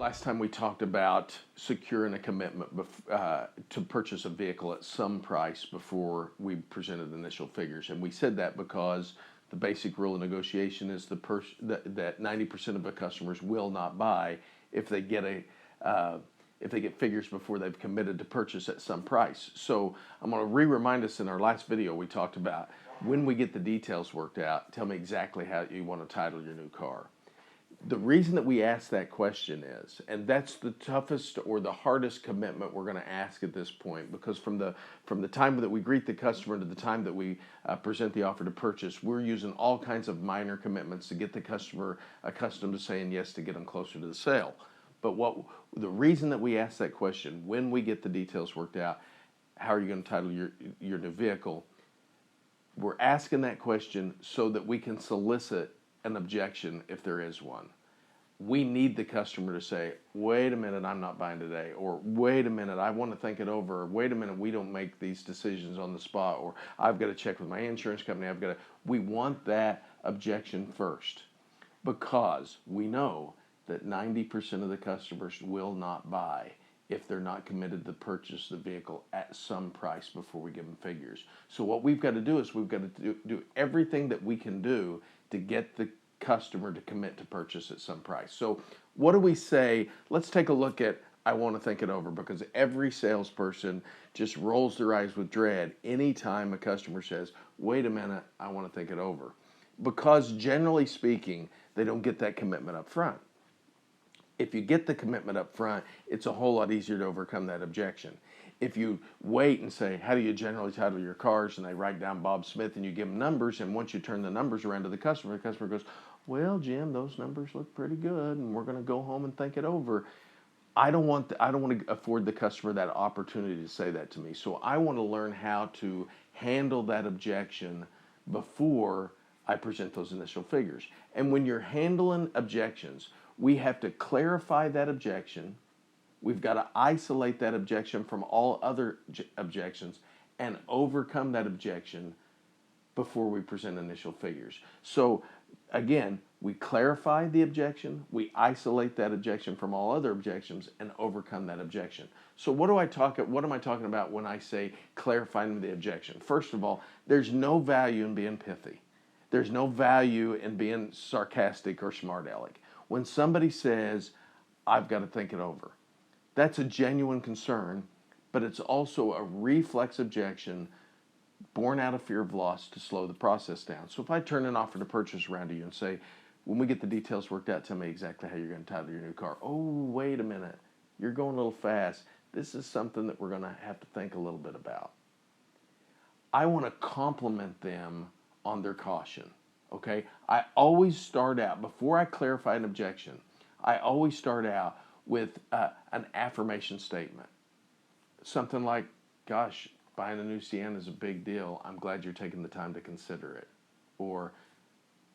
Last time we talked about securing a commitment to purchase a vehicle at some price before we presented initial figures. And we said that because the basic rule of negotiation is that 90% of the customers will not buy if they get figures before they've committed to purchase at some price. So I'm going to remind us in our last video we talked about when we get the details worked out, tell me exactly how you want to title your new car. The reason that we ask that question is, and that's the toughest or the hardest commitment we're going to ask at this point, because from the time that we greet the customer to the time that we present the offer to purchase, we're using all kinds of minor commitments to get the customer accustomed to saying yes to get them closer to the sale. But the reason that we ask that question, when we get the details worked out, how are you going to title your new vehicle? We're asking that question so that we can solicit an objection if there is one. We need the customer to say, wait a minute, I'm not buying today, or wait a minute, I want to think it over, or wait a minute, we don't make these decisions on the spot, or I've got to check with my insurance company, we want that objection first, because we know that 90% of the customers will not buy if they're not committed to purchase the vehicle at some price before we give them figures. So what we've got to do is we've got to do everything that we can do to get the customer to commit to purchase at some price. So what do we say? Let's take a look at I want to think it over, because every salesperson just rolls their eyes with dread anytime a customer says, wait a minute, I want to think it over. Because generally speaking, they don't get that commitment up front. If you get the commitment up front, it's a whole lot easier to overcome that objection. If you wait and say, how do you generally title your cars, and they write down Bob Smith and you give them numbers, and once you turn the numbers around to the customer goes, well, Jim, those numbers look pretty good, and we're going to go home and think it over. I don't want to afford the customer that opportunity to say that to me. So I want to learn how to handle that objection before I present those initial figures. And when you're handling objections, we have to clarify that objection. We've got to isolate that objection from all other objections and overcome that objection before we present initial figures. So again, we clarify the objection, we isolate that objection from all other objections, and overcome that objection. So what am I talking about when I say clarifying the objection? First of all, there's no value in being pithy. There's no value in being sarcastic or smart aleck. When somebody says, I've got to think it over, that's a genuine concern, but it's also a reflex objection born out of fear of loss to slow the process down. So if I turn an offer to purchase around to you and say, when we get the details worked out, tell me exactly how you're going to title your new car. Oh, wait a minute. You're going a little fast. This is something that we're going to have to think a little bit about. I want to compliment them on their caution. Okay? I always start out, before I clarify an objection, I always start out with an affirmation statement. Something like, gosh, buying a new Sienna is a big deal. I'm glad you're taking the time to consider it. Or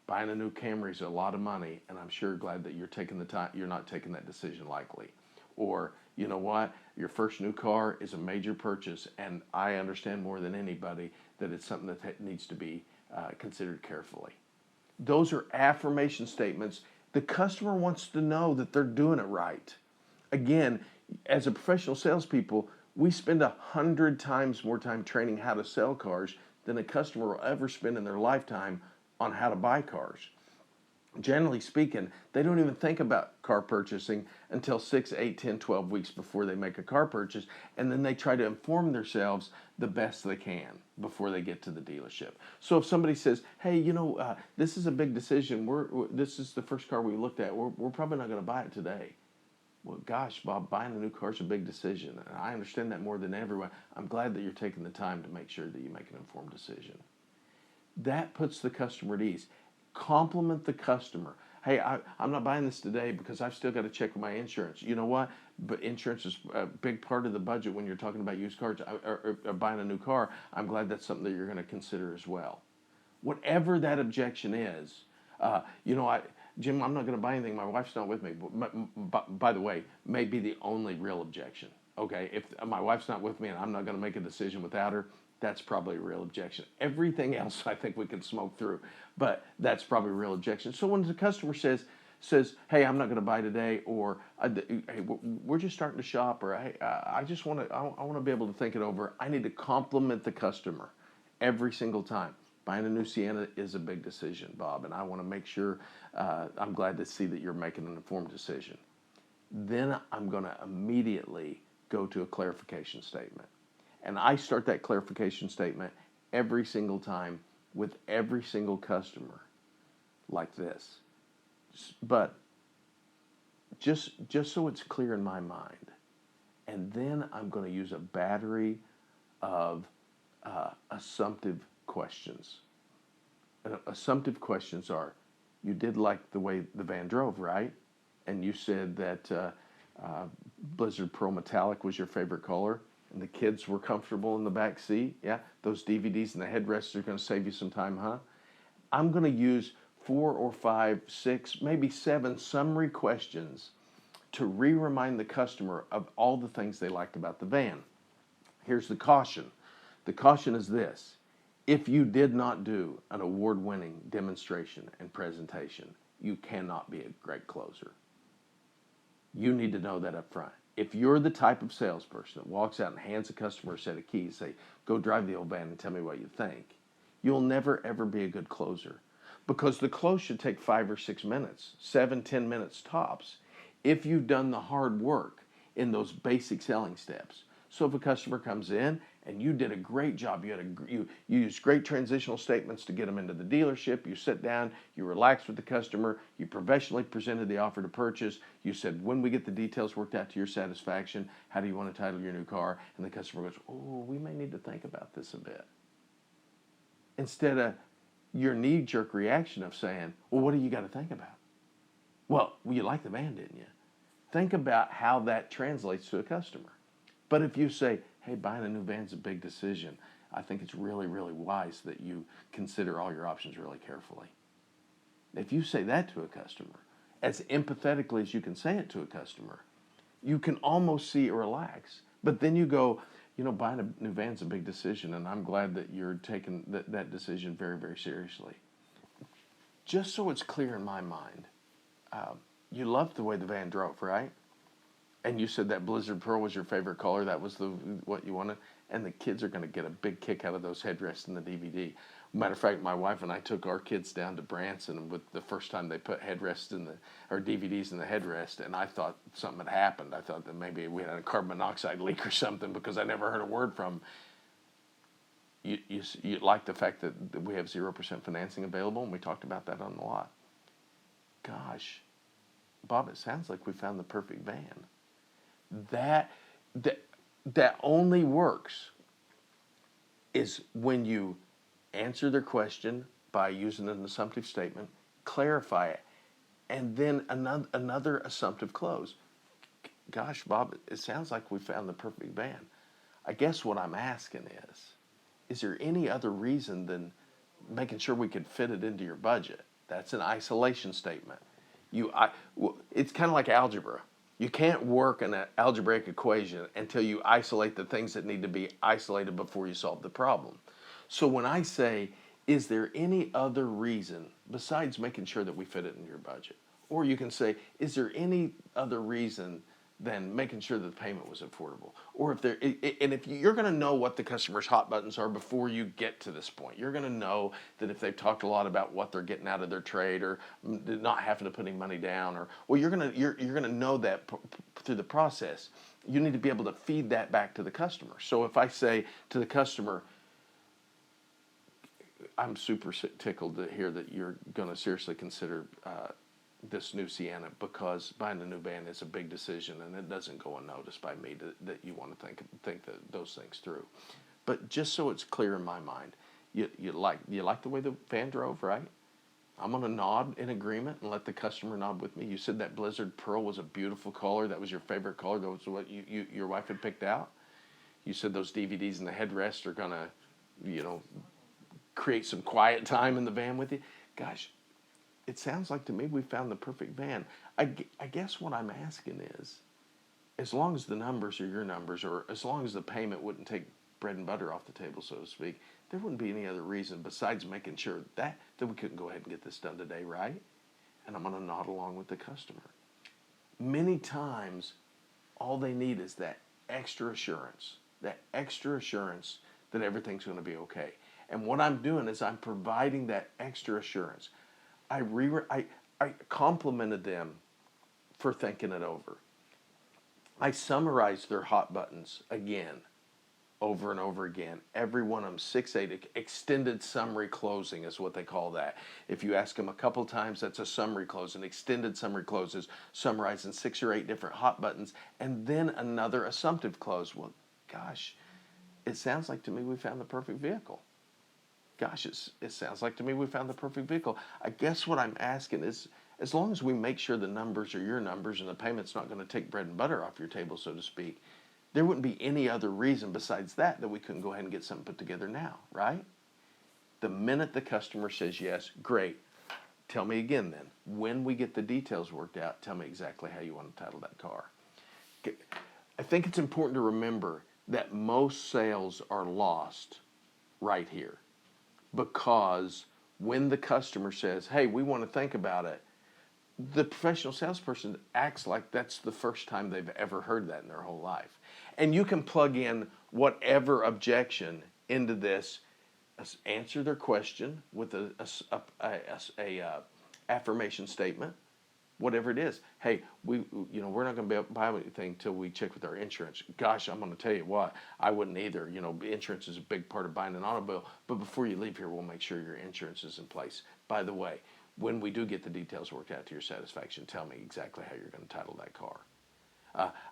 buying a new Camry is a lot of money, and I'm sure glad that you're taking the time, you're not taking that decision lightly. Or, you know what, your first new car is a major purchase, and I understand more than anybody that it's something that needs to be considered carefully. Those are affirmation statements. The customer wants to know that they're doing it right. Again, as a professional salespeople, we spend 100 times more time training how to sell cars than a customer will ever spend in their lifetime on how to buy cars. Generally speaking, they don't even think about car purchasing until 6, 8, 10, 12 weeks before they make a car purchase, and then they try to inform themselves the best they can before they get to the dealership. So if somebody says, hey, this is a big decision, this is the first car we looked at, we're probably not going to buy it today. Well, gosh, Bob, buying a new car is a big decision, and I understand that more than everyone. I'm glad that you're taking the time to make sure that you make an informed decision. That puts the customer at ease. Compliment the customer. Hey, I'm not buying this today because I've still got to check with my insurance. You know what? But insurance is a big part of the budget when you're talking about used cars or buying a new car. I'm glad that's something that you're going to consider as well. Whatever that objection is, Jim, I'm not going to buy anything. My wife's not with me. By the way, may be the only real objection. Okay, if my wife's not with me and I'm not going to make a decision without her, that's probably a real objection. Everything else I think we can smoke through, but that's probably a real objection. So when the customer says, says, "Hey, I'm not going to buy today," or "Hey, we're just starting to shop," or "Hey, I just want to, I want to be able to think it over." I need to compliment the customer every single time. Buying a new Sienna is a big decision, Bob, and I want to make sure. I'm glad to see that you're making an informed decision. Then I'm going to immediately go to a clarification statement. And I start that clarification statement every single time with every single customer like this. But just so it's clear in my mind. And then I'm going to use a battery of assumptive questions. Assumptive questions are, you did like the way the van drove, right? And you said that Blizzard Pearl Metallic was your favorite color, and the kids were comfortable in the back seat. Yeah, those DVDs and the headrests are going to save you some time, huh? I'm going to use 4 or 5, 6, maybe 7 summary questions to remind the customer of all the things they liked about the van. Here's the caution. The caution is this. If you did not do an award-winning demonstration and presentation, you cannot be a great closer. You need to know that up front. If you're the type of salesperson that walks out and hands a customer a set of keys, say, "Go drive the old van and tell me what you think," you'll never ever be a good closer. Because the close should take 5 or 6 minutes, 7, 10 minutes tops, if you've done the hard work in those basic selling steps. So if a customer comes in and you did a great job, you used great transitional statements to get them into the dealership, you sit down, you relaxed with the customer, you professionally presented the offer to purchase, you said, "When we get the details worked out to your satisfaction, how do you want to title your new car?" And the customer goes, "Oh, we may need to think about this a bit." Instead of your knee-jerk reaction of saying, "Well, what do you got to think about?" "Well, you liked the van, didn't you?" Think about how that translates to a customer. But if you say, "Hey, buying a new van is a big decision. I think it's really, really wise that you consider all your options really carefully." If you say that to a customer, as empathetically as you can say it to a customer, you can almost see it relax. But then you go, "Buying a new van is a big decision, and I'm glad that you're taking that decision very, very seriously." Just so it's clear in my mind, you loved the way the van drove, right? And you said that Blizzard Pearl was your favorite color. That was what you wanted. And the kids are going to get a big kick out of those headrests in the DVD. Matter of fact, my wife and I took our kids down to Branson with the first time they put headrests or DVDs in the headrest, and I thought something had happened. I thought that maybe we had a carbon monoxide leak or something because I never heard a word from them. You like the fact that we have 0% financing available, and we talked about that on the lot. Gosh, Bob, it sounds like we found the perfect van. That only works is when you answer their question by using an assumptive statement, clarify it, and then another assumptive close. Gosh, Bob, it sounds like we found the perfect van. I guess what I'm asking is there any other reason than making sure we could fit it into your budget? That's an isolation statement. It's kind of like algebra. You can't work an algebraic equation until you isolate the things that need to be isolated before you solve the problem. So when I say, is there any other reason besides making sure that we fit it in your budget? Or you can say, is there any other reason than making sure that the payment was affordable? Or if you're going to know what the customer's hot buttons are before you get to this point. You're going to know that if they've talked a lot about what they're getting out of their trade or not having to put any money down, you're going to know that through the process. You need to be able to feed that back to the customer. So if I say to the customer, "I'm super tickled to hear that you're going to seriously consider this new Sienna because buying a new van is a big decision and it doesn't go unnoticed by me that you want to think those things through." But just so it's clear in my mind, you like the way the van drove, right? I'm going to nod in agreement and let the customer nod with me. You said that Blizzard Pearl was a beautiful color. That was your favorite color. That was what your wife had picked out. You said those DVDs and the headrest are going to, create some quiet time in the van with you. Gosh, it sounds like to me we found the perfect van. I guess what I'm asking is, as long as the numbers are your numbers, or as long as the payment wouldn't take bread and butter off the table, so to speak, there wouldn't be any other reason besides making sure that we couldn't go ahead and get this done today, right? and I'm going to nod along with the customer. Many times, all they need is that extra assurance that everything's going to be okay. And what I'm doing is I'm providing that extra assurance. I complimented them for thinking it over. I summarized their hot buttons again, over and over again. Every one of them, 6-8, extended summary closing is what they call that. If you ask them a couple times, that's a summary close. An extended summary close is summarizing 6 or 8 different hot buttons, and then another assumptive close. Well, gosh, it sounds like to me we found the perfect vehicle. Gosh, it sounds like to me we found the perfect vehicle. I guess what I'm asking is, as long as we make sure the numbers are your numbers and the payment's not going to take bread and butter off your table, so to speak, there wouldn't be any other reason besides that we couldn't go ahead and get something put together now, right? The minute the customer says yes, great. Tell me again then, when we get the details worked out, tell me exactly how you want to title that car. I think it's important to remember that most sales are lost right here, because when the customer says, hey, we want to think about it, the professional salesperson acts like that's the first time they've ever heard that in their whole life. And you can plug in whatever objection into this, answer their question with a affirmation statement, whatever it is. Hey, we're not going to buy anything until we check with our insurance. Gosh, I'm going to tell you what, I wouldn't either. Insurance is a big part of buying an automobile. But before you leave here, we'll make sure your insurance is in place. By the way, when we do get the details worked out to your satisfaction, tell me exactly how you're going to title that car.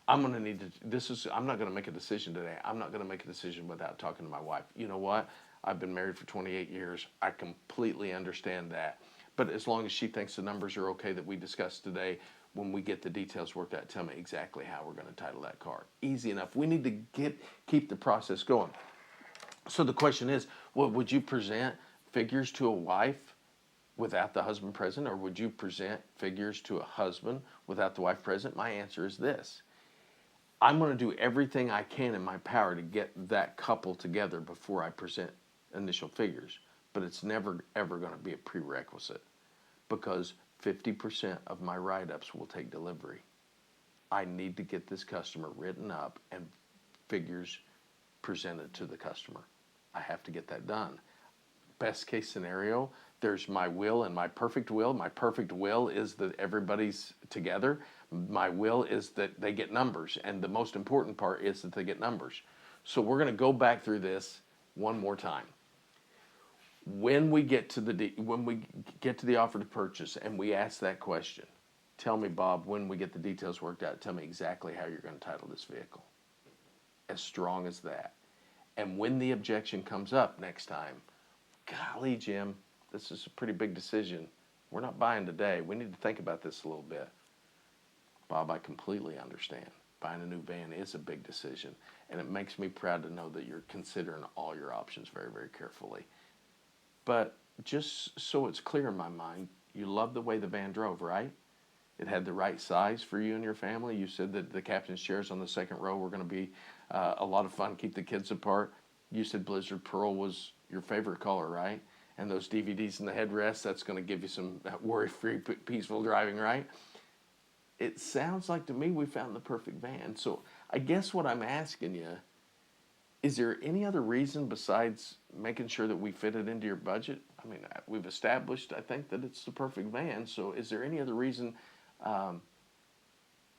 I'm going to need to, I'm not going to make a decision today. I'm not going to make a decision without talking to my wife. You know what? I've been married for 28 years. I completely understand that. But as long as she thinks the numbers are okay that we discussed today, when we get the details worked out, tell me exactly how we're going to title that car. Easy enough. We need to keep the process going. So the question is, well, would you present figures to a wife without the husband present, or would you present figures to a husband without the wife present? My answer is this. I'm going to do everything I can in my power to get that couple together before I present initial figures, but it's never, ever going to be a prerequisite, because 50% of my write-ups will take delivery. I need to get this customer written up and figures presented to the customer. I have to get that done. Best case scenario, there's my will and my perfect will. My perfect will is that everybody's together. My will is that they get numbers, and the most important part is that they get numbers. So we're going to go back through this one more time. When we get to the offer to purchase and we ask that question, tell me, Bob, when we get the details worked out, tell me exactly how you're going to title this vehicle. As strong as that. And when the objection comes up next time, golly, Jim, this is a pretty big decision. We're not buying today. We need to think about this a little bit. Bob, I completely understand. Buying a new van is a big decision, and it makes me proud to know that you're considering all your options very, very carefully. But just so it's clear in my mind, you love the way the van drove, right? It had the right size for you and your family. You said that the captain's chairs on the second row were going to be a lot of fun, keep the kids apart. You said Blizzard Pearl was your favorite color, right? And those DVDs in the headrest, that's going to give you some worry-free, peaceful driving, right? It sounds like to me we found the perfect van. So I guess what I'm asking you, is there any other reason besides making sure that we fit it into your budget? I mean, we've established, I think, that it's the perfect van. So is there any other reason,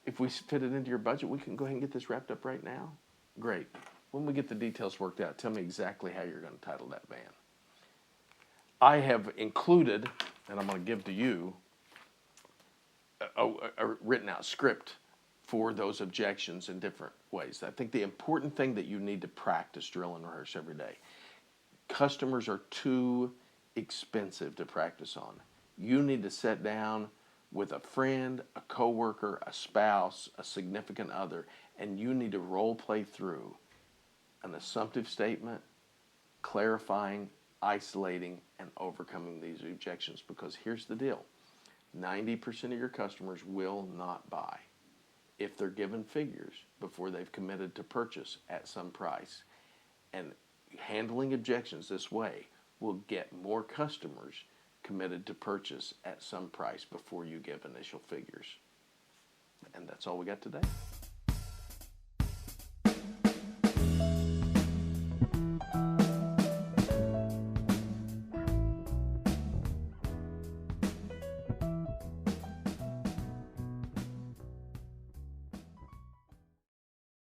if we fit it into your budget, we can go ahead and get this wrapped up right now? Great. When we get the details worked out, tell me exactly how you're going to title that van. I have included, and I'm going to give to you, a written out script for those objections in different ways. I think the important thing that you need to practice, drill, and rehearse every day. Customers are too expensive to practice on. You need to sit down with a friend, a coworker, a spouse, a significant other, and you need to role play through an assumptive statement, clarifying, isolating, and overcoming these objections. Because here's the deal. 90% of your customers will not buy if they're given figures before they've committed to purchase at some price. And handling objections this way will get more customers committed to purchase at some price before you give initial figures. And that's all we got today.